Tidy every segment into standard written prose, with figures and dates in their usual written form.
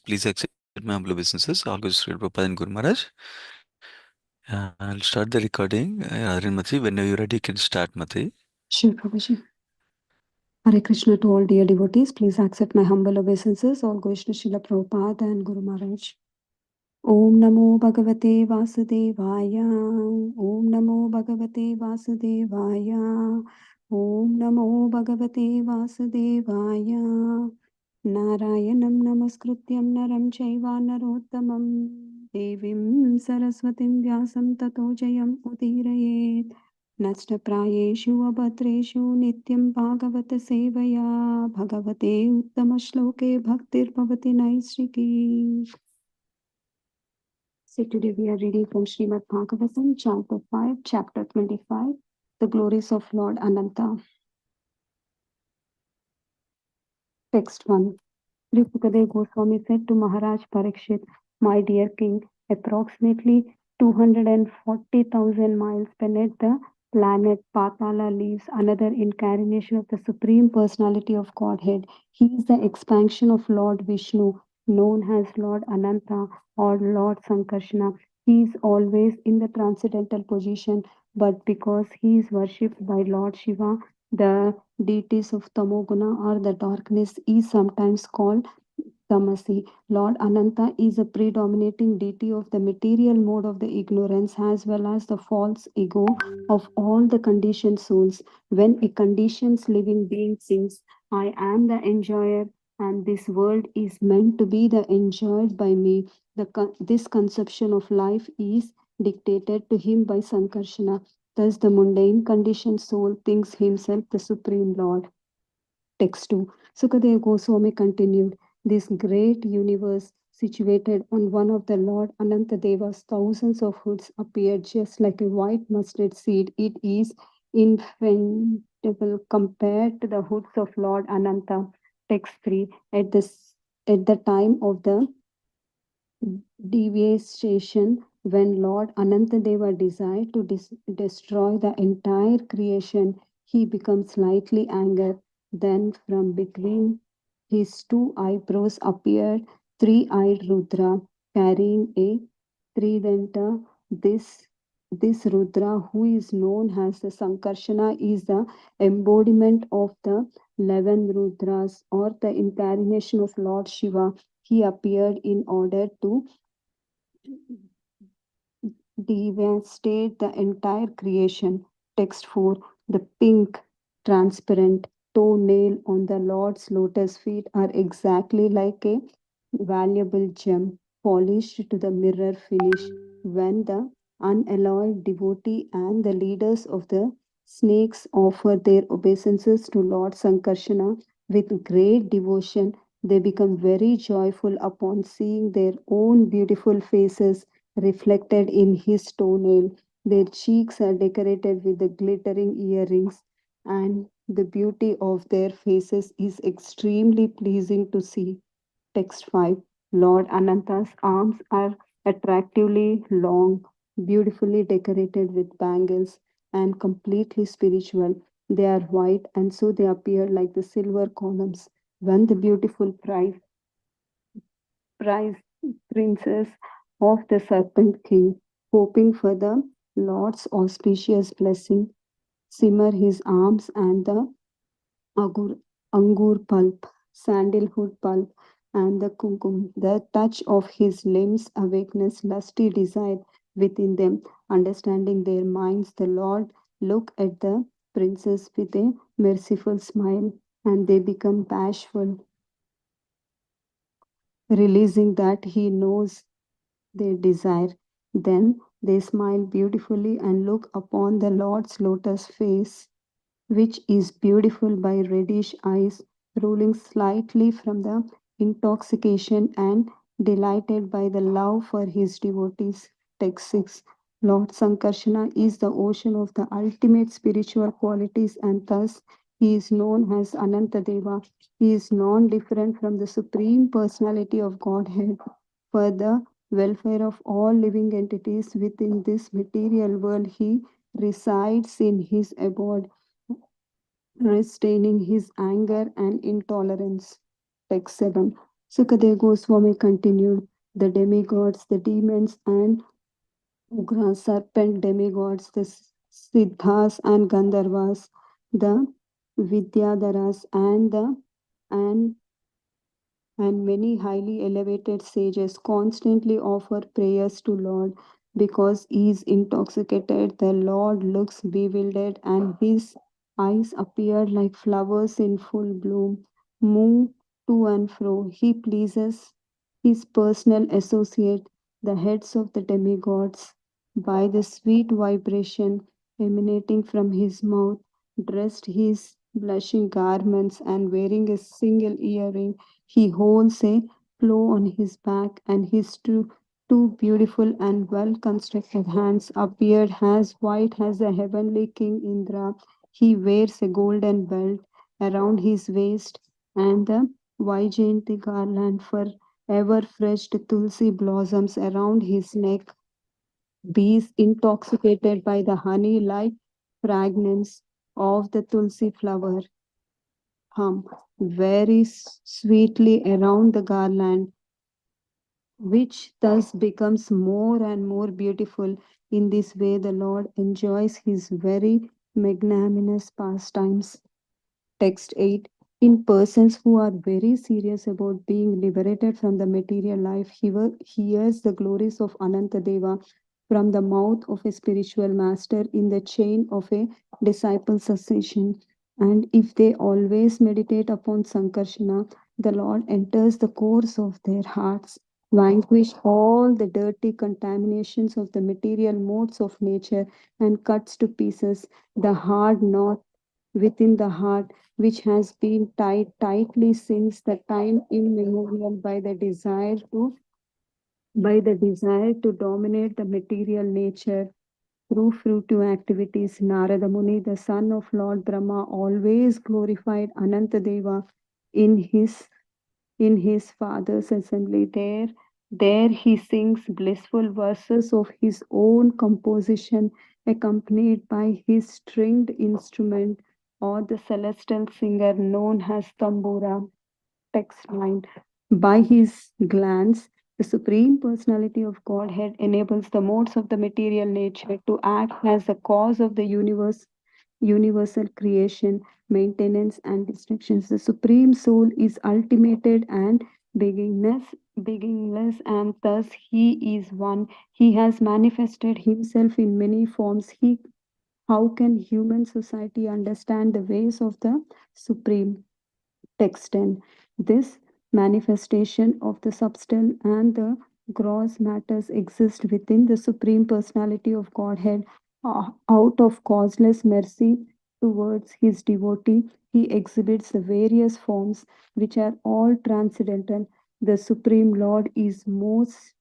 please accept my humble obeisances. All goes to Prabhupada and Guru Maharaj. I'll start the recording. Arun Mati, whenever you're ready, you can start, Mati. Sure, Prabhuji. Hare Krishna to all dear devotees. Please accept my humble obeisances. All goes to Srila Prabhupada and Guru Maharaj. Om Namo Bhagavate Vasudevaya. Om Namo Bhagavate Vasudevaya. Om Namo Bhagavate Vasudevaya. Narayanam Namaskrutyam Naram Chaiva Narottamam. Devim Saraswatim Vyasam Tato Jayam Udirayet. नष्टप्रायेषु अभद्रेषु नित्यं भागवत सेवया भगवते उत्तमश्लोके भक्तिर्भवति नैष्ठिकी. So today we are reading from Srimad Bhagavatam, chapter 5, chapter 25, the glories of Lord Ananta. Text 1. Sri Sukadeva Goswami said to Maharaj Parikshit, my dear king, approximately 240,000 miles beneath the planet Patala lives another incarnation of the Supreme Personality of Godhead. He is the expansion of Lord Vishnu, known as Lord Ananta or Lord Sankarsana. He is always in the transcendental position, but because he is worshipped by Lord Shiva, the deities of Tamoguna or the darkness is sometimes called Tamasi. Lord Ananta is a predominating deity of the material mode of the ignorance as well as the false ego of all the conditioned souls. When a conditioned living being sings, I am the enjoyer and this world is meant to be the enjoyed by me, this conception of life is dictated to him by Sankarsana. Thus, the mundane conditioned soul thinks himself the Supreme Lord. Text 2. Sukadeva Goswami continued, this great universe situated on one of the Lord Anantadeva's thousands of hoods appeared just like a white mustard seed. It is infinitable compared to the hoods of Lord Ananta. Text 3. At the time of the devastation, when Lord Anantadeva desired to destroy the entire creation, he becomes slightly angered. Then from between his two eyebrows appeared three-eyed Rudra carrying a trident. This Rudra, who is known as the Sankarshana, is the embodiment of the 11 Rudras or the incarnation of Lord Shiva. He appeared in order to devastate the entire creation. Text 4. The pink, transparent toenail on the Lord's lotus feet are exactly like a valuable gem polished to the mirror finish. When the unalloyed devotee and the leaders of the snakes offer their obeisances to Lord Sankarsana with great devotion, they become very joyful upon seeing their own beautiful faces reflected in his toenail. Their cheeks are decorated with the glittering earrings, and the beauty of their faces is extremely pleasing to see. Text 5. Lord Ananta's arms are attractively long, beautifully decorated with bangles, and completely spiritual. They are white, and so they appear like the silver columns. When the beautiful prize princess of the Serpent King, hoping for the Lord's auspicious blessing, simmer his arms and the agur, angur pulp, sandalwood pulp, and the kumkum. The touch of his limbs awakens lusty desire within them. Understanding their minds, the Lord look at the princess with a merciful smile, and they become bashful, releasing that he knows their desire. Then they smile beautifully and look upon the Lord's lotus face, which is beautiful by reddish eyes, ruling slightly from the intoxication and delighted by the love for his devotees. Text 6. Lord Sankarsana is the ocean of the ultimate spiritual qualities, and thus he is known as Anantadeva. He is non different from the Supreme Personality of Godhead. For the welfare of all living entities within this material world, he resides in his abode, restraining his anger and intolerance. Text 7. Sukadeva Goswami continued, the demigods, the demons, and Ugra serpent demigods, the Siddhas and Gandharvas, the Vidyadharas, and and many highly elevated sages constantly offer prayers to Lord because he is intoxicated. The Lord looks bewildered, and his eyes appear like flowers in full bloom, move to and fro. He pleases his personal associate, the heads of the demigods, by the sweet vibration emanating from his mouth, dressed his blushing garments and wearing a single earring. He holds a plough on his back, and his two beautiful and well constructed hands appeared as white as the heavenly King Indra. He wears a golden belt around his waist, and the Vaijayanti garland for ever fresh tulsi blossoms around his neck. Bees intoxicated by the honey like fragrance of the tulsi flower hum very sweetly around the garland, which thus becomes more and more beautiful. In this way, the Lord enjoys his very magnanimous pastimes. Text 8. In persons who are very serious about being liberated from the material life, he hears the glories of Anantadeva from the mouth of a spiritual master in the chain of a disciple succession. And if they always meditate upon Sankarsana, the Lord enters the cores of their hearts, vanquish all the dirty contaminations of the material modes of nature, and cuts to pieces the hard knot within the heart which has been tied tightly since the time immemorial by the desire to dominate the material nature through fruitive activities. Narada Muni, the son of Lord Brahma, always glorified Anantadeva in his father's assembly. There he sings blissful verses of his own composition, accompanied by his stringed instrument or the celestial singer known as tambura. Text line. By his glance, the Supreme Personality of Godhead enables the modes of the material nature to act as the cause of the universal creation, maintenance, and destructions. The Supreme Soul is ultimated and beginningless, and thus He is one. He has manifested Himself in many forms. How can human society understand the ways of the Supreme? Text 10. This manifestation of the substance and the gross matters exist within the Supreme Personality of Godhead. Out of causeless mercy towards his devotee, he exhibits the various forms which are all transcendental. The Supreme Lord is most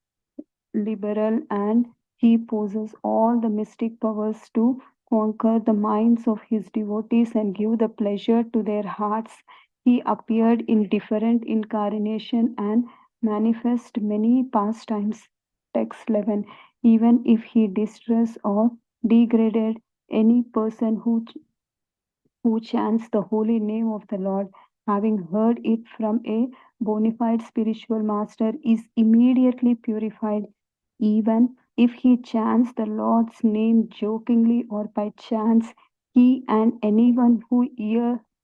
liberal, and he possesses all the mystic powers to conquer the minds of his devotees and give the pleasure to their hearts. He appeared in different incarnation and manifest many pastimes. Text 11. Even if he distressed or degraded any person who chants the holy name of the Lord, having heard it from a bona fide spiritual master, is immediately purified. Even if he chants the Lord's name jokingly or by chance, he and anyone who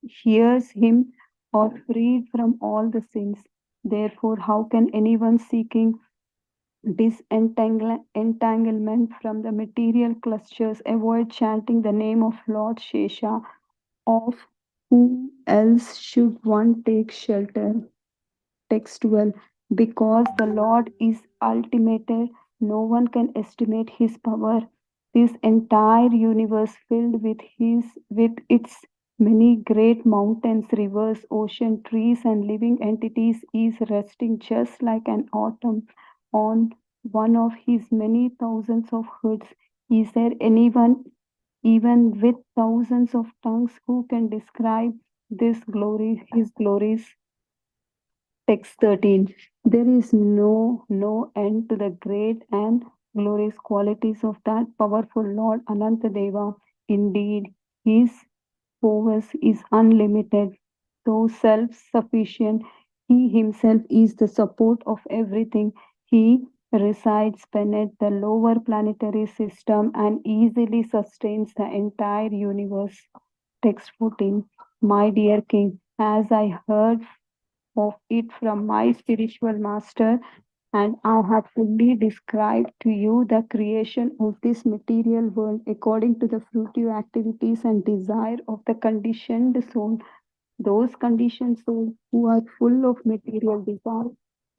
hears him are freed from all the sins. Therefore, how can anyone seeking disentanglement from the material clusters avoid chanting the name of Lord Shesha? Of whom else should one take shelter? Textual. Because the Lord is ultimate, no one can estimate his power. This entire universe filled with its many great mountains, rivers, ocean, trees, and living entities is resting just like an atom on one of his many thousands of hoods. Is there anyone, even with thousands of tongues, who can describe his glories? Text 13. There is no end to the great and glorious qualities of that powerful Lord Anantadeva. Indeed, his powers is unlimited, so self-sufficient. He himself is the support of everything. He resides beneath the lower planetary system and easily sustains the entire universe. Text 14. My dear king, as I heard of it from my spiritual master, and I have fully described to you the creation of this material world according to the fruitive activities and desire of the conditioned soul. Those conditioned souls who are full of material desire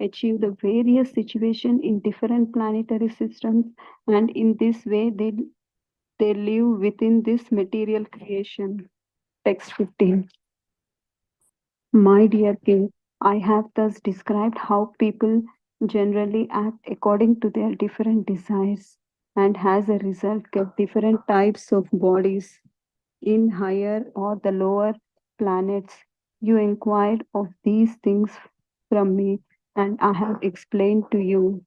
achieve the various situations in different planetary systems, and in this way they live within this material creation. Text 15. My dear king, I have thus described how people generally act according to their different desires and as a result get different types of bodies in higher or the lower planets. You inquired of these things from me, and I have explained to you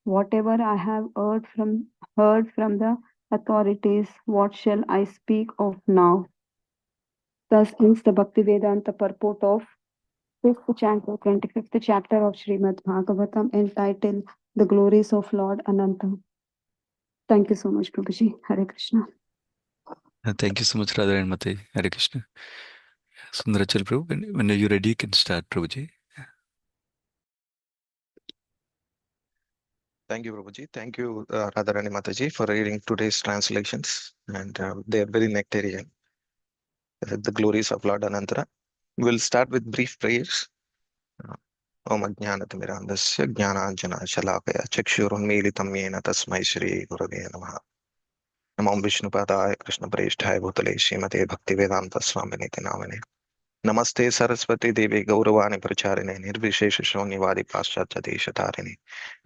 whatever I have heard from the authorities. What shall I speak of now? Thus ends the Bhaktivedanta purport of fifth canto, 25th chapter of Srimad Bhagavatam, entitled The Glories of Lord Ananta. Thank you so much, Prabhuji. Hare Krishna. Thank you so much, Radha and Mate. Hare Krishna. Sundarachala Prabhu, when you're ready, you can start, Prabhuji. Thank you, Prabhuji. Thank you, Radharani Mataji, for reading today's translations. And they are very nectarian. The glories of Lord Anantara. We'll start with brief prayers. Om Ajnanatimirandasya Jnananjana Shalakaya Chakshurunmilitam Yena Tasmai Shri Gurave Namaha. Namo Vishnupadaya Krishna Preshthaya Bhutale Srimate Bhaktivedanta Swaminiti Namane. नमस्ते सरस्वती देवी गौरवाणी प्रचारिणे निर्विशेष शून्यवादी पाश्चात्य देश तारिणे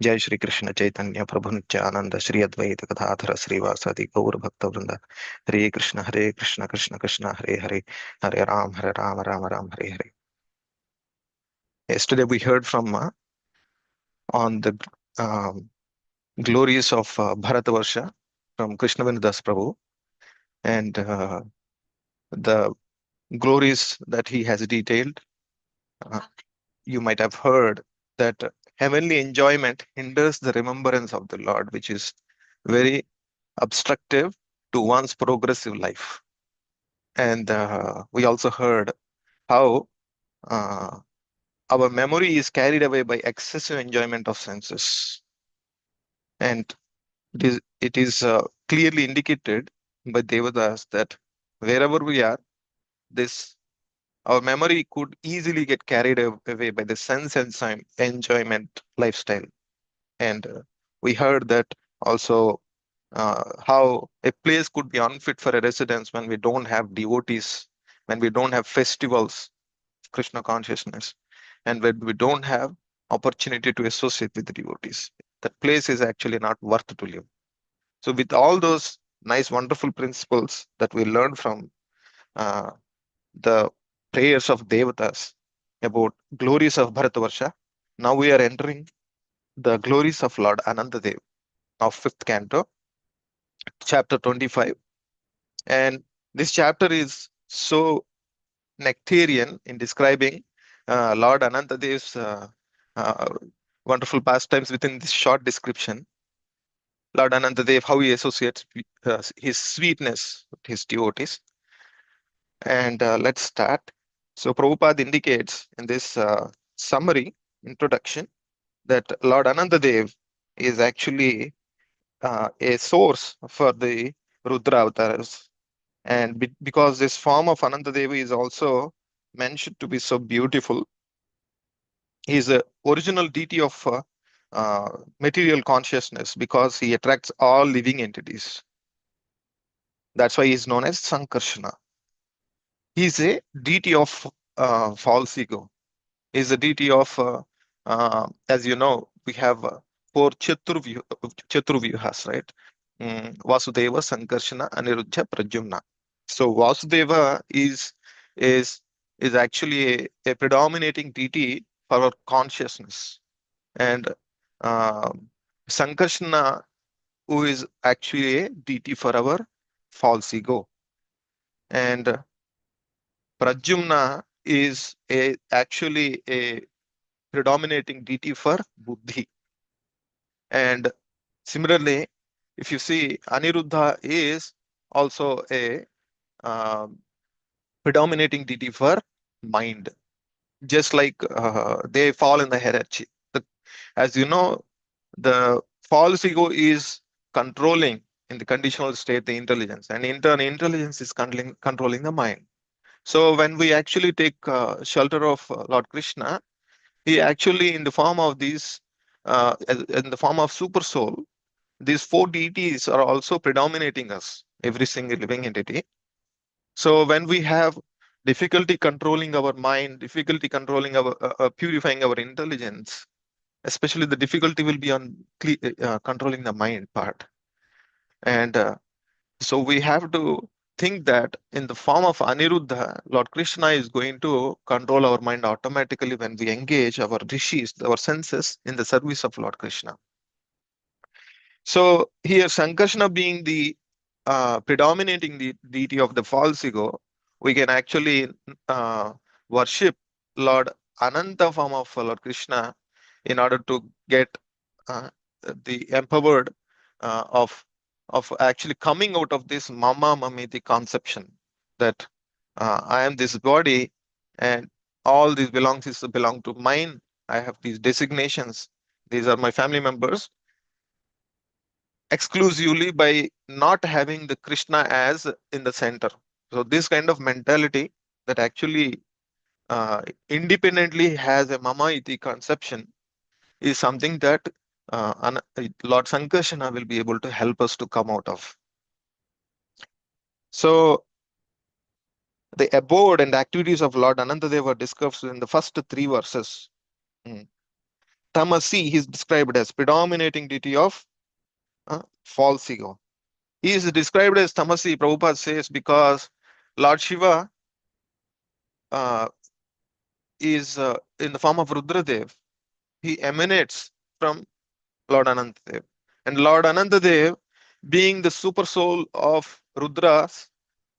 जय श्री कृष्ण चैतन्य प्रभु नित्यानंद श्री अद्वैत कथाधर श्रीवासदि गौर भक्त वृंद हरे Krishna Krishna Krishna Hare Hare Hare Ram Ram Ram Hare Hare. Yesterday we heard from on the glories of Bharatavarsha from Krishnavendas Prabhu, and the glories that he has detailed. You might have heard that heavenly enjoyment hinders the remembrance of the Lord, which is very obstructive to one's progressive life. And we also heard how our memory is carried away by excessive enjoyment of senses. And it is clearly indicated by Devadas that wherever we are, this our memory could easily get carried away by the sense and enjoyment lifestyle. And we heard that also how a place could be unfit for a residence when we don't have devotees, when we don't have festivals, Krishna consciousness, and when we don't have opportunity to associate with the devotees. That place is actually not worth to live. So with all those nice, wonderful principles that we learned from uh, the prayers of Devatas about glories of Bharatavarsha, now we are entering the glories of Lord Anantadev of fifth canto, chapter 25. And this chapter is so nectarian in describing Lord Anantadev's uh, wonderful pastimes within this short description. Lord Anantadev, how he associates his sweetness with his devotees. And let's start. So Prabhupada indicates in this summary introduction that Lord Anantadev is actually a source for the Rudra avatars. And because this form of Anantadevi is also mentioned to be so beautiful, he is a original deity of material consciousness because he attracts all living entities. That's why he is known as Sankarshana. He is a deity of false ego. He is a deity of, as you know, we have four Chaturvyuhas, right? Vasudeva, Sankarshana, Aniruddha, Pradyumna. So Vasudeva is is actually a predominating deity for our consciousness, and uh, Sankarshana, who is actually a deity for our false ego, and Pradyumna is actually a predominating deity for Buddhi. And similarly, if you see, Aniruddha is also a um, predominating deity for mind, just like they fall in the hierarchy. As you know, the false ego is controlling in the conditional state the intelligence, and in turn, intelligence is controlling the mind. So when we actually take shelter of Lord Krishna, he actually, in the form of these, in the form of super soul, these four deities are also predominating us, every single living entity. So when we have difficulty controlling our mind, difficulty controlling our purifying our intelligence, especially the difficulty will be on controlling the mind part. And so we have to think that in the form of Aniruddha, Lord Krishna is going to control our mind automatically when we engage our rishis, our senses, in the service of Lord Krishna. So here, Sankarsana being the predominating the deity of the false ego, we can actually worship Lord Ananta form of Lord Krishna in order to get uh, the empowered of actually coming out of this mama mamiti conception that I am this body and all these belong to mine. I have these designations. These are my family members, exclusively by not having the Krishna as in the center. So this kind of mentality that actually independently has a mama iti conception is something that Lord Sankarsana will be able to help us to come out of. So the abode and activities of Lord Anantadeva are discussed in the first three verses. Tamasi, he is described as predominating deity of false ego. He is described as Tamasi, Prabhupada says, because Lord Shiva is in the form of Rudradev. He emanates from Lord Anantadev. And Lord Anantadev, being the super soul of Rudras,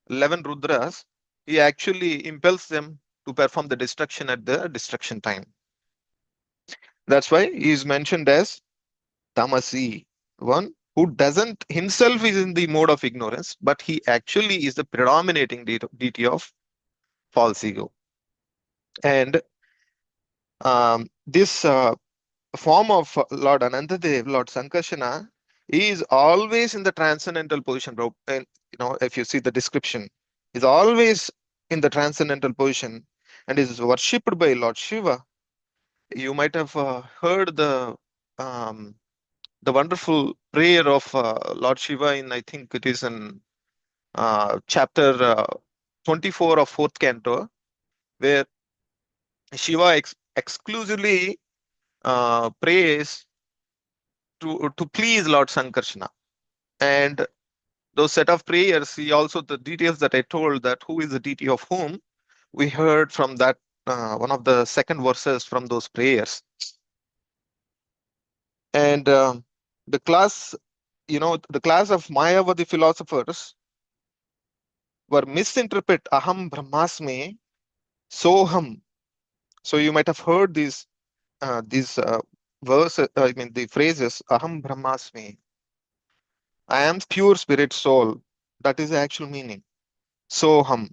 11 Rudras, he actually impels them to perform the destruction at the destruction time. That's why he is mentioned as Tamasi, one who doesn't himself is in the mode of ignorance, but he actually is the predominating deity of false ego. And this form of Lord Anantadev, Lord Sankarsana, is always in the transcendental position, bro. And if you see the description, is always in the transcendental position and is worshipped by Lord Shiva. You might have heard um, the wonderful prayer of Lord Shiva in, I think it is in chapter 24 of fourth canto, where Shiva exclusively prays to please Lord Sankarsana. And those set of prayers, he also, the details that I told, that who is the deity of whom, we heard from that one of the second verses from those prayers. And the class, the class of Mayavadi philosophers were misinterpret aham brahmasmi soham. So you might have heard these verses, I mean the phrases aham brahmasmi, I am pure spirit soul. That is the actual meaning. Soham,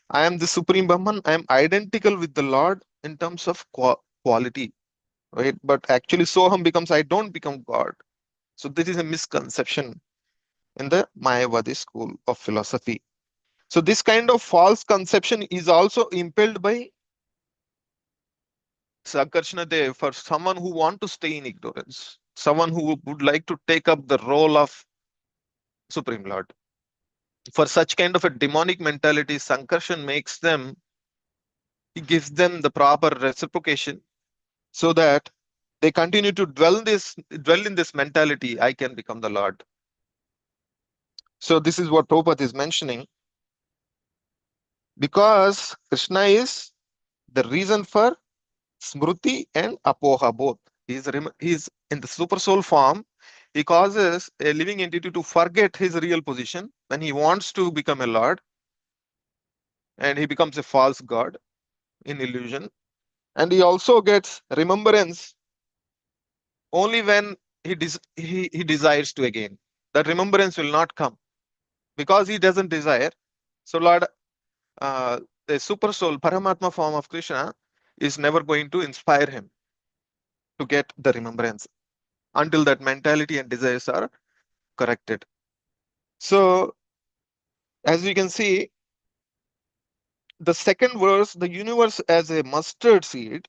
I am the supreme Brahman. I am identical with the Lord in terms of quality, right? But actually, Soham becomes I don't become God. So this is a misconception in the Mayavadi school of philosophy. So this kind of false conception is also impelled by Sankarsana Dev for someone who want to stay in ignorance, someone who would like to take up the role of Supreme Lord. For such kind of a demonic mentality, Sankarshan makes them, he gives them the proper reciprocation so that they continue to dwell in this mentality, I can become the Lord. So this is what Prabhupada is mentioning, because Krishna is the reason for smruti and apoha both. He's in the super soul form. He causes a living entity to forget his real position when he wants to become a Lord, and he becomes a false God. in illusion, and he also gets remembrance only when he desires to again. That remembrance will not come because he doesn't desire. So Lord, the super soul, Paramatma form of Krishna, is never going to inspire him to get the remembrance until that mentality and desires are corrected. So, as we can see, the second verse, the universe as a mustard seed,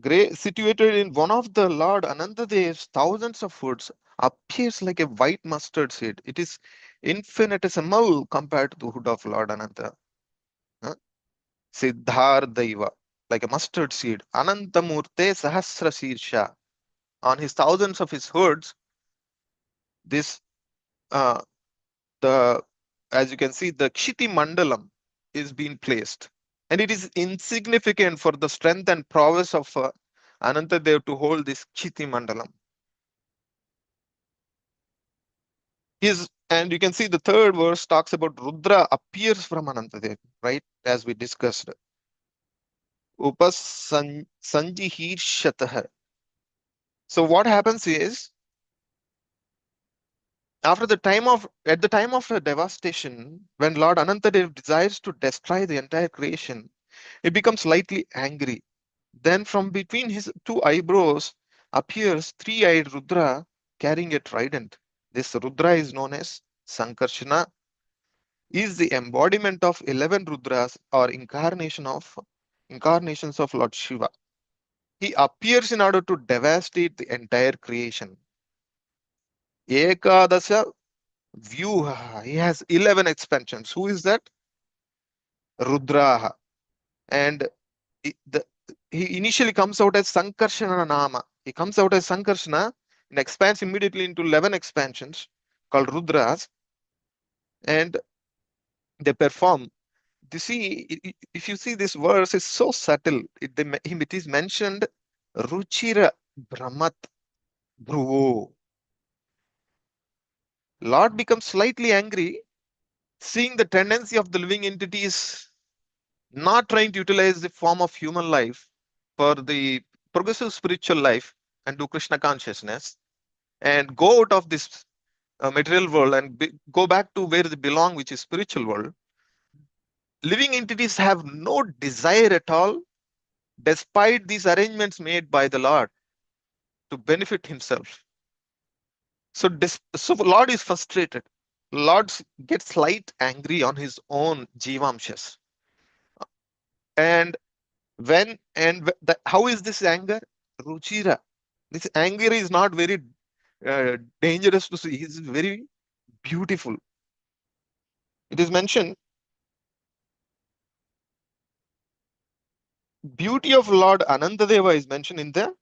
situated in one of the Lord Anantadev's thousands of foods, appears like a white mustard seed. It is infinitesimal compared to the hood of Lord Ananta. Huh? Siddhardaiva, like a mustard seed. Anantamurte Sahasra Sirsha. On his thousands of his hoods, this uh, the as you can see, the Kshiti Mandalam is being placed. And it is insignificant for the strength and prowess of Anantadev to hold this Kshiti Mandalam. And you can see the third verse talks about Rudra appears from Anantadev, right? As we discussed. Sanjihirshatah. So what happens is, at the time of devastation, when Lord Anantadev desires to destroy the entire creation, he becomes slightly angry. Then from between his two eyebrows appears three-eyed Rudra carrying a trident. This Rudra is known as Sankarshana, is the embodiment of 11 Rudras or incarnations of Lord Shiva. He appears in order to devastate the entire creation. Ekadasha Vyuha. He has 11 expansions. Who is that? Rudraha. And the, he initially comes out as Sankarshana Nama. He comes out as Sankarshana and expands immediately into 11 expansions called Rudras, and they perform. You see, if you see this verse, it's so subtle. It is mentioned Ruchira Brahmat Bhruvo. Lord becomes slightly angry, seeing the tendency of the living entities not trying to utilize the form of human life for the progressive spiritual life and do Krishna consciousness and go out of this material world and go back to where they belong, which is spiritual world. Living entities have no desire at all, despite these arrangements made by the Lord to benefit himself. So Lord is frustrated. Lord gets slight angry on his own jivamshas. And how is this anger? Ruchira. This anger is not very dangerous to see. It's very beautiful. It is mentioned, beauty of Lord Anantadeva is mentioned in the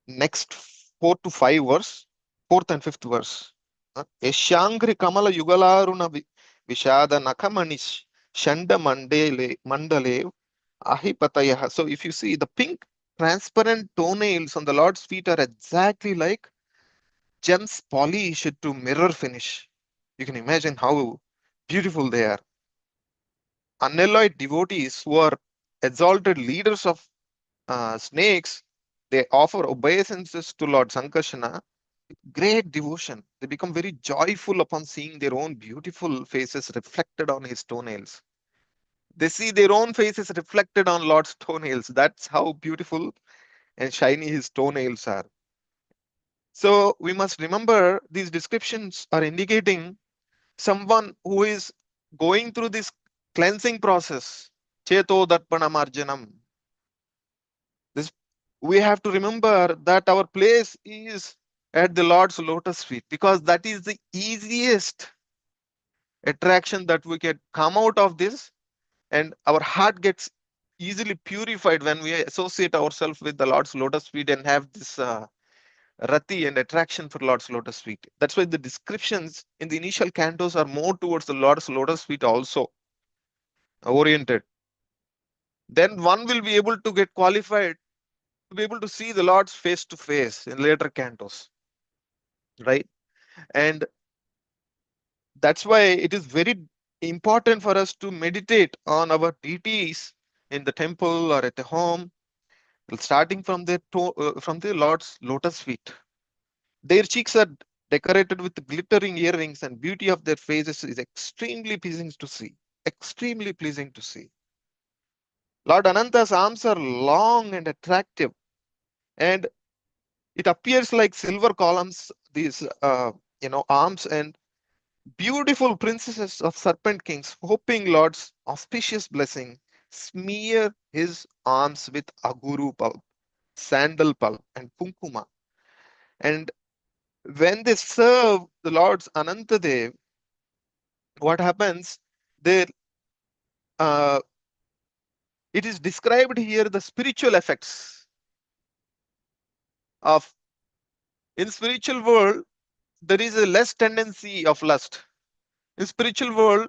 next 4 to 5 verse, fourth and fifth verse. Yashangri Kamala Yugalaruna Vishada Nakamanish Shanda Mandale Ahipataya. So if you see the pink transparent toenails on the Lord's feet are exactly like gems polished to mirror finish. You can imagine how beautiful they are. Unalloyed devotees who are exalted leaders of snakes, they offer obeisances to Lord Sankarsana, great devotion. They become very joyful upon seeing their own beautiful faces reflected on his toenails. They see their own faces reflected on Lord's toenails. That's how beautiful and shiny his toenails are. So we must remember these descriptions are indicating someone who is going through this cleansing process. Cheto Darpana Marjanam. This we have to remember that our place is at the Lord's lotus feet because that is the easiest attraction that we can come out of this, and our heart gets easily purified when we associate ourselves with the Lord's lotus feet and have this rati and attraction for Lord's lotus feet. That's why the descriptions in the initial cantos are more towards the Lord's lotus feet also oriented. Then one will be able to get qualified to be able to see the Lord's face to face in later cantos, right? And that's why it is very important for us to meditate on our deities in the temple or at the home, starting from from the Lord's lotus feet. Their cheeks are decorated with glittering earrings, and beauty of their faces is extremely pleasing to see. Extremely pleasing to see. Lord Ananta's arms are long and attractive, and it appears like silver columns, these arms, and beautiful princesses of serpent kings, hoping Lord's auspicious blessing, smear his arms with aguru pulp, sandal pulp, and kunkuma. And when they serve the Lord's Anantadev, what happens? They, uh, it is described here the spiritual effects of, in spiritual world, there is a less tendency of lust. In spiritual world,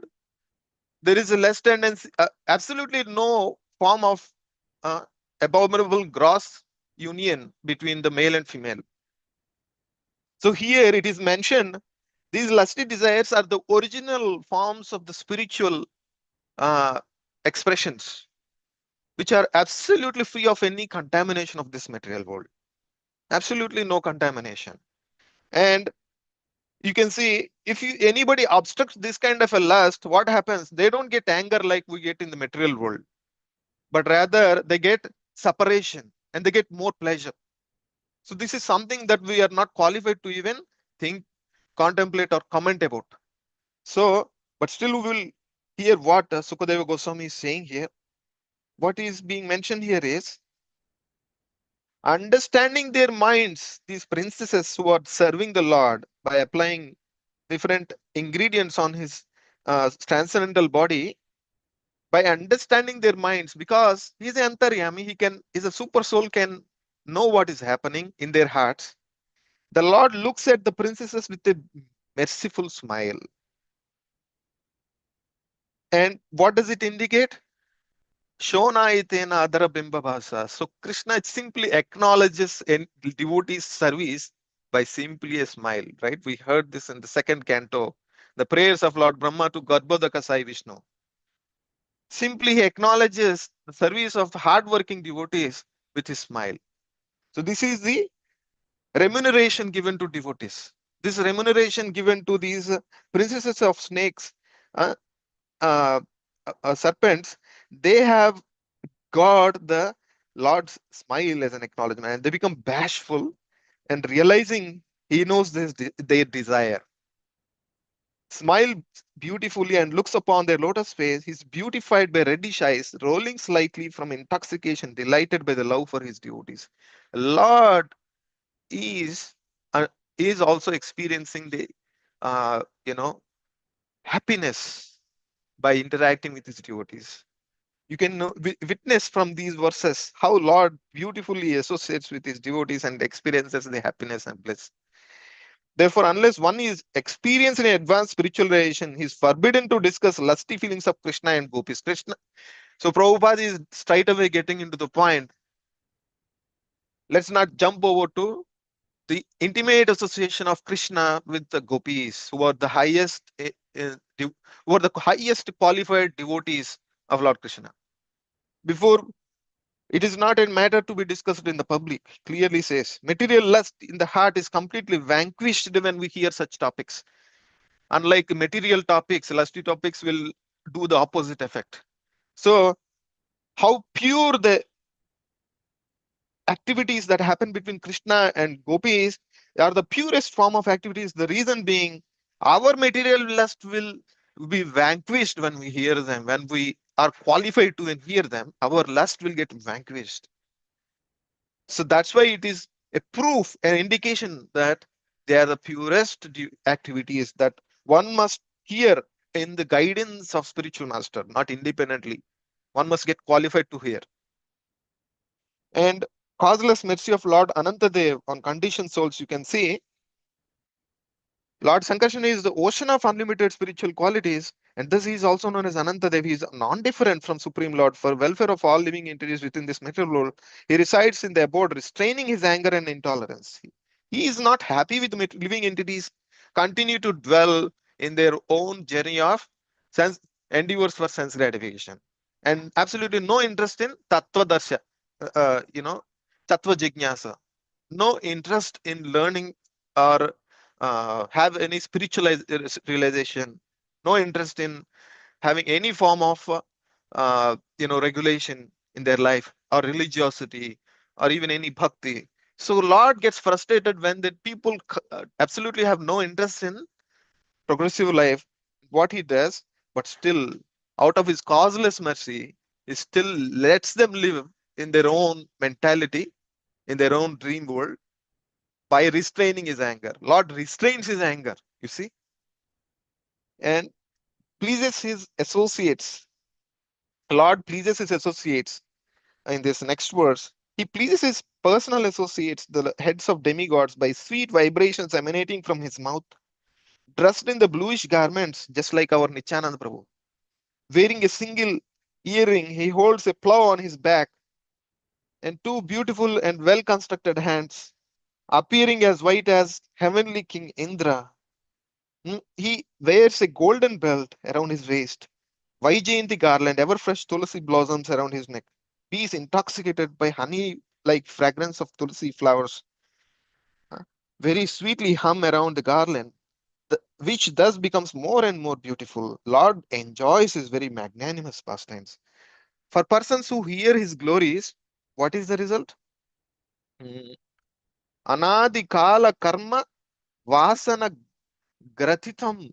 there is a less tendency, absolutely no form of uh, abominable gross union between the male and female. So here it is mentioned, these lusty desires are the original forms of the spiritual uh, expressions, which are absolutely free of any contamination of this material world. Absolutely no contamination. And you can see, if anybody obstructs this kind of a lust, what happens? They don't get anger like we get in the material world, but rather they get separation and they get more pleasure. So this is something that we are not qualified to even think, contemplate, or comment about. So, but still we will hear what Sukadeva Goswami is saying here. What is being mentioned here is understanding their minds, these princesses who are serving the Lord by applying different ingredients on his transcendental body, by understanding their minds, because he's an antaryami, he's a super soul, can know what is happening in their hearts. The Lord looks at the princesses with a merciful smile. And what does it indicate? Shona itena adara bimba bhasa. So Krishna simply acknowledges a devotee's service by simply a smile, right? We heard this in the second canto, the prayers of Lord Brahma to Garbhodaka Sai Vishnu. Simply he acknowledges the service of hardworking devotees with his smile. So this is the remuneration given to devotees. This remuneration given to these princesses of snakes, uh, uh, serpents, they have got the Lord's smile as an acknowledgement, and they become bashful and realizing he knows their desire. Smile beautifully and looks upon their lotus face. He's beautified by reddish eyes, rolling slightly from intoxication, delighted by the love for his devotees. Lord is uh, is also experiencing the uh, you know happiness by interacting with his devotees. You can witness from these verses how Lord beautifully associates with his devotees and experiences the happiness and bliss. Therefore, unless one is experienced in advanced spiritual relation, he is forbidden to discuss lusty feelings of Krishna and gopis. Krishna. So Prabhupada is straight away getting into the point. Let's not jump over to the intimate association of Krishna with the gopis, who are the highest, who are the highest qualified devotees of Lord Krishna. Before, it is not a matter to be discussed in the public. Clearly says, material lust in the heart is completely vanquished when we hear such topics. Unlike material topics, lusty topics will do the opposite effect. So, how pure the activities that happen between Krishna and gopis are the purest form of activities. The reason being, our material lust will be vanquished when we hear them. When we are qualified to hear them, our lust will get vanquished. So that's why it is a proof, an indication that they are the purest activities that one must hear in the guidance of spiritual master, not independently. One must get qualified to hear. And causeless mercy of Lord Anantadev on conditioned souls, you can see Lord Sankarsana is the ocean of unlimited spiritual qualities, and thus he is also known as Anantadev. He is non-different from Supreme Lord for welfare of all living entities within this material world. He resides in the abode, restraining his anger and intolerance. He is not happy with living entities continue to dwell in their own journey of sense endeavors for sense gratification. and absolutely no interest in tattva darsha, tattva jignasa, no interest in learning or have any spiritual realization, no interest in having any form of regulation in their life or religiosity or even any bhakti. So Lord gets frustrated when the people absolutely have no interest in progressive life, what he does, but still out of his causeless mercy, he still lets them live in their own mentality, in their own dream world, by restraining his anger. Lord restrains his anger, you see, and pleases his associates. Lord pleases his associates in this next verse. He pleases his personal associates, the heads of demigods, by sweet vibrations emanating from his mouth, dressed in the bluish garments, just like our Nityananda Prabhu. Wearing a single earring, he holds a plow on his back and two beautiful and well constructed hands, appearing as white as heavenly King Indra. He wears a golden belt around his waist, Vaijayanti garland, ever fresh tulsi blossoms around his neck. He is intoxicated by honey like fragrance of tulsi flowers, uh, very sweetly hum around the garland, which thus becomes more and more beautiful. Lord enjoys his very magnanimous pastimes. For persons who hear his glories, what is the result? Mm, Anadi kala karma vasana gratitam.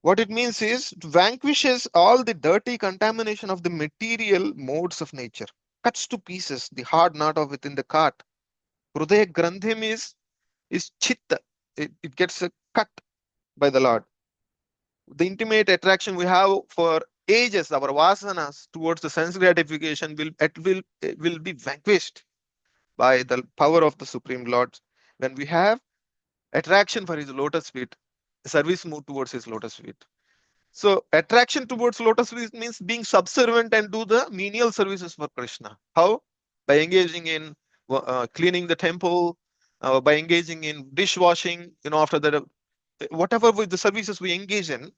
What it means is it vanquishes all the dirty contamination of the material modes of nature, cuts to pieces the hard knot of within the cart. Hrudaya Grandhim is chitta. It gets cut by the Lord. The intimate attraction we have for ages, our vasanas towards the sense gratification will be vanquished by the power of the Supreme Lord. When we have attraction for his lotus feet, service move towards his lotus feet. So attraction towards lotus feet means being subservient and do the menial services for Krishna. How? By engaging in cleaning the temple, by engaging in dishwashing, after that, whatever with the services we engage in,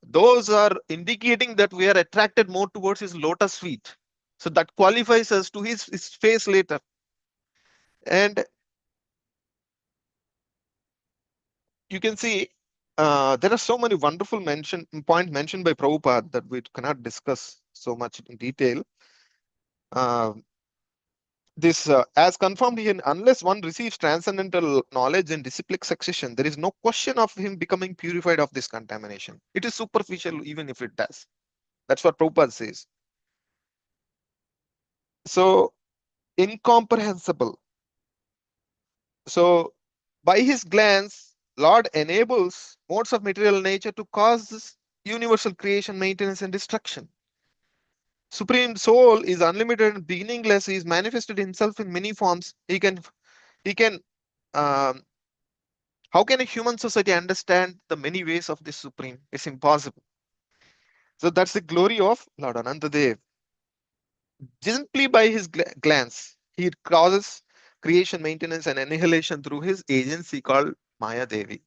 those are indicating that we are attracted more towards his lotus feet. So that qualifies us to his face later. And you can see there are so many wonderful points mentioned by Prabhupada that we cannot discuss so much in detail. Uh, this, as confirmed here, unless one receives transcendental knowledge and disciplic succession, there is no question of him becoming purified of this contamination. It is superficial, even if it does. That's what Prabhupada says. So, incomprehensible. So, by his glance, Lord enables modes of material nature to cause this universal creation, maintenance, and destruction. Supreme Soul is unlimited and beginningless. He is manifested himself in many forms. He can. Um, how can a human society understand the many ways of this Supreme? It's impossible. So that's the glory of Lord Anantadev. Simply by his glance, he causes creation, maintenance, and annihilation through his agency called Maya Devi.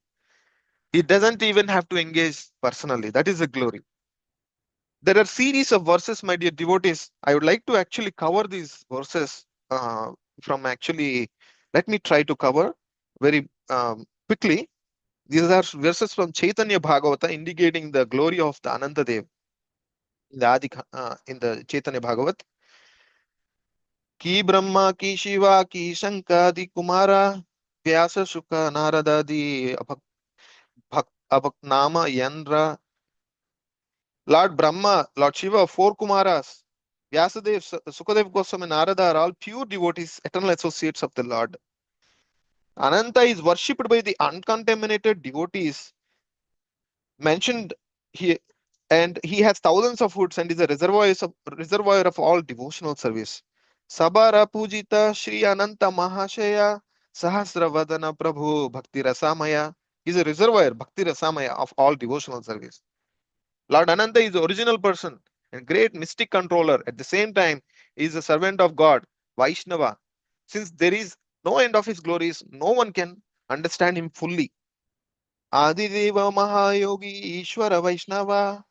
He doesn't even have to engage personally. That is the glory. There are series of verses, my dear devotees. I would like to actually cover these verses from actually, let me try to cover very quickly. These are verses from Chaitanya Bhagavata indicating the glory of the Anantadev in the Chaitanya Bhagavat. Ki Brahma, ki Shiva, ki Shankadi Kumara, Vyasa Shuka, Naradadi, Abhaknama, Yandra, Lord Brahma, Lord Shiva, four Kumaras, Vyasadev, Sukadev Goswami, Narada are all pure devotees, eternal associates of the Lord. Ananta is worshipped by the uncontaminated devotees mentioned here, and he has thousands of hoods and is a reservoir of all devotional service. Sabara Pujita Shri Ananta Mahashaya Sahasravadana Prabhu Bhakti Rasamaya is a reservoir, Bhakti Rasamaya, of all devotional service. Lord Ananta is the original person and great mystic controller. At the same time, he is a servant of God, Vaishnava. Since there is no end of his glories, no one can understand him fully. Adideva Mahayogi Ishwara Vaishnava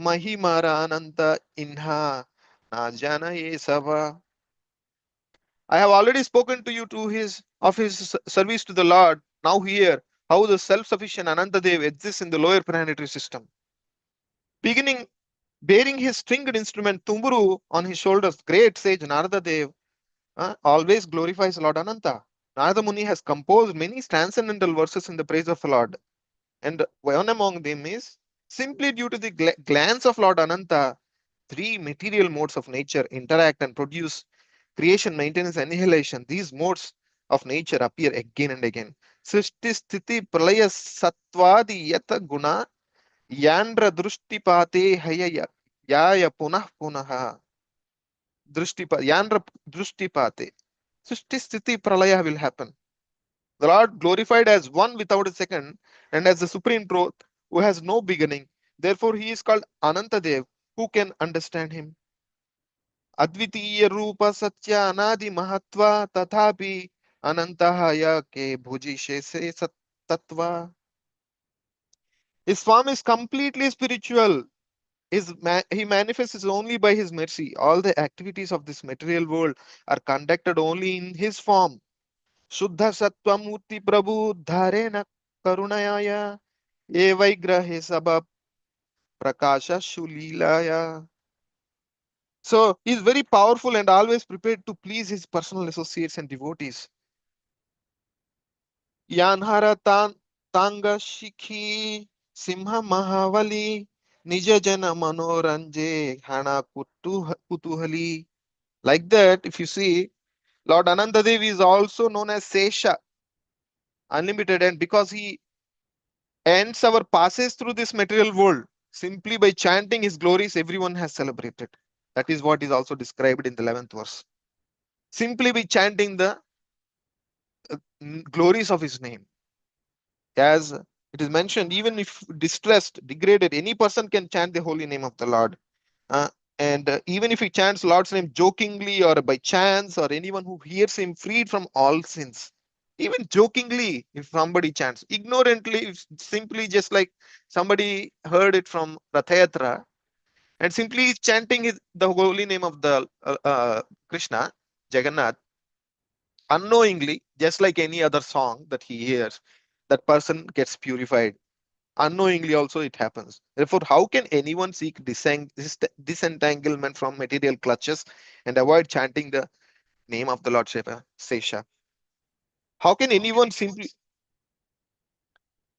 Mahimara Ananta Inha Najana Ye Sava. I have already spoken to you to his service to the Lord. Now hear how the self-sufficient Anantadev exists in the lower planetary system. Beginning bearing his stringed instrument Tumburu on his shoulders, great sage Narada Dev always glorifies Lord Ananta. Narada Muni has composed many transcendental verses in the praise of the Lord, and one among them is simply due to the glance of Lord Ananta, three material modes of nature interact and produce creation, maintenance, annihilation. These modes of nature appear again and again. Srishti Sthiti Pralaya Satvadi Yata Guna Yandra Društipate Hayaya Yaya Punah Punaha Yandra Društipate. Srishti Sthiti Pralaya will happen. The Lord glorified as one without a second and as the supreme truth who has no beginning. Therefore, he is called Anantadev. Who can understand him? Advitiya Rupa Satya Anadi Mahatva Tathapi Anantahaya Ke Bhujishe Se Tattva. His form is completely spiritual. He manifests only by his mercy. All the activities of this material world are conducted only in his form. Shuddha Sattva-murti Prabhu Dharena Karunayaya Evaigrahe Sabha Prakasha Shulilaya. So he is very powerful and always prepared to please his personal associates and devotees. Yanhara Tanga Shikhi Simha Mahavali Nija Jana Manoranje Hana Kutuhali. Like that, if you see, Lord Anantadev is also known as Sesha, unlimited, and because he ends our passes through this material world, simply by chanting his glories, everyone has celebrated. That is what is also described in the 11th verse. Simply by chanting the glories of his name. As it is mentioned, even if distressed, degraded, any person can chant the holy name of the Lord. Uh, and even if he chants Lord's name jokingly or by chance, or anyone who hears him freed from all sins, even jokingly, if somebody chants, ignorantly, if simply just like somebody heard it from Rathayatra and simply chanting the holy name of the Krishna, Jagannath, unknowingly, just like any other song that he hears, that person gets purified. Unknowingly also it happens. Therefore, how can anyone seek disentanglement from material clutches and avoid chanting the name of the Lord Shiva, Sesha? How can anyone simply,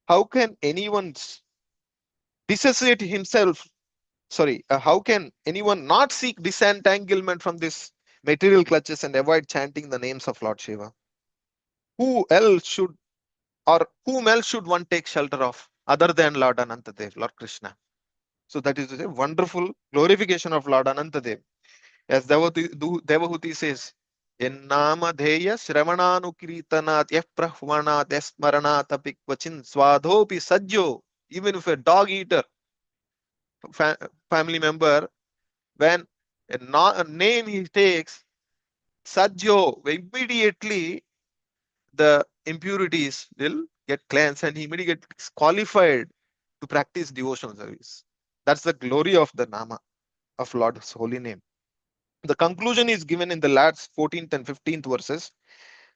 how can anyone dissociate himself? Sorry, how can anyone not seek disentanglement from this material clutches and avoid chanting the names of Lord Shiva? Who else should, or whom else should one take shelter of other than Lord Anantadev, Lord Krishna? So that is a wonderful glorification of Lord Anantadev. As Devahuti says, Ennamadheya Shravananukritanat Yah Prahvanat Yasmaranat Apikvachin Swadhopi Sajjo. Even if a dog eater family member, when a name he takes, Sajjo, immediately the impurities will get cleansed and he immediately gets qualified to practice devotional service. That's the glory of the Nama of Lord's holy name. The conclusion is given in the last 14th and 15th verses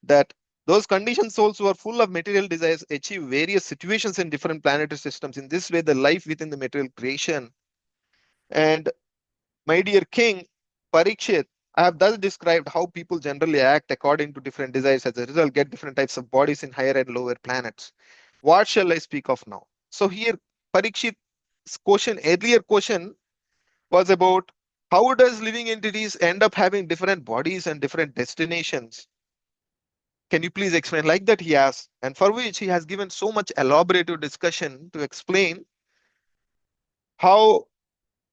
that those conditioned souls who are full of material desires achieve various situations in different planetary systems. In this way, the life within the material creation. And my dear King Parikshit, I have thus described how people generally act according to different desires. As a result, get different types of bodies in higher and lower planets. What shall I speak of now? So here, Parikshit's question, earlier question, was about how does living entities end up having different bodies and different destinations? Can you please explain? Like that he asked, and for which he has given so much elaborative discussion to explain how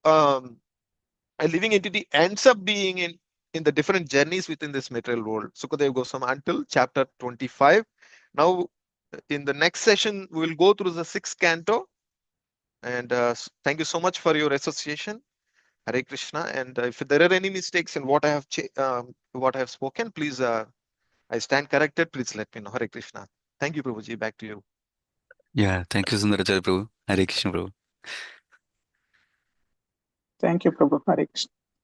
a living entity ends up being in the different journeys within this material world. Sukadeva Goswami until chapter 25. Now, in the next session, we will go through the sixth canto. And thank you so much for your association. Hare Krishna. And if there are any mistakes in what I have spoken, please, I stand corrected. Please let me know. Hare Krishna. Thank you, Prabhuji. Back to you. Yeah, thank you, Sundaracala Prabhu. Hare Krishna Prabhu. Thank you, Prabhu. Hare Krishna.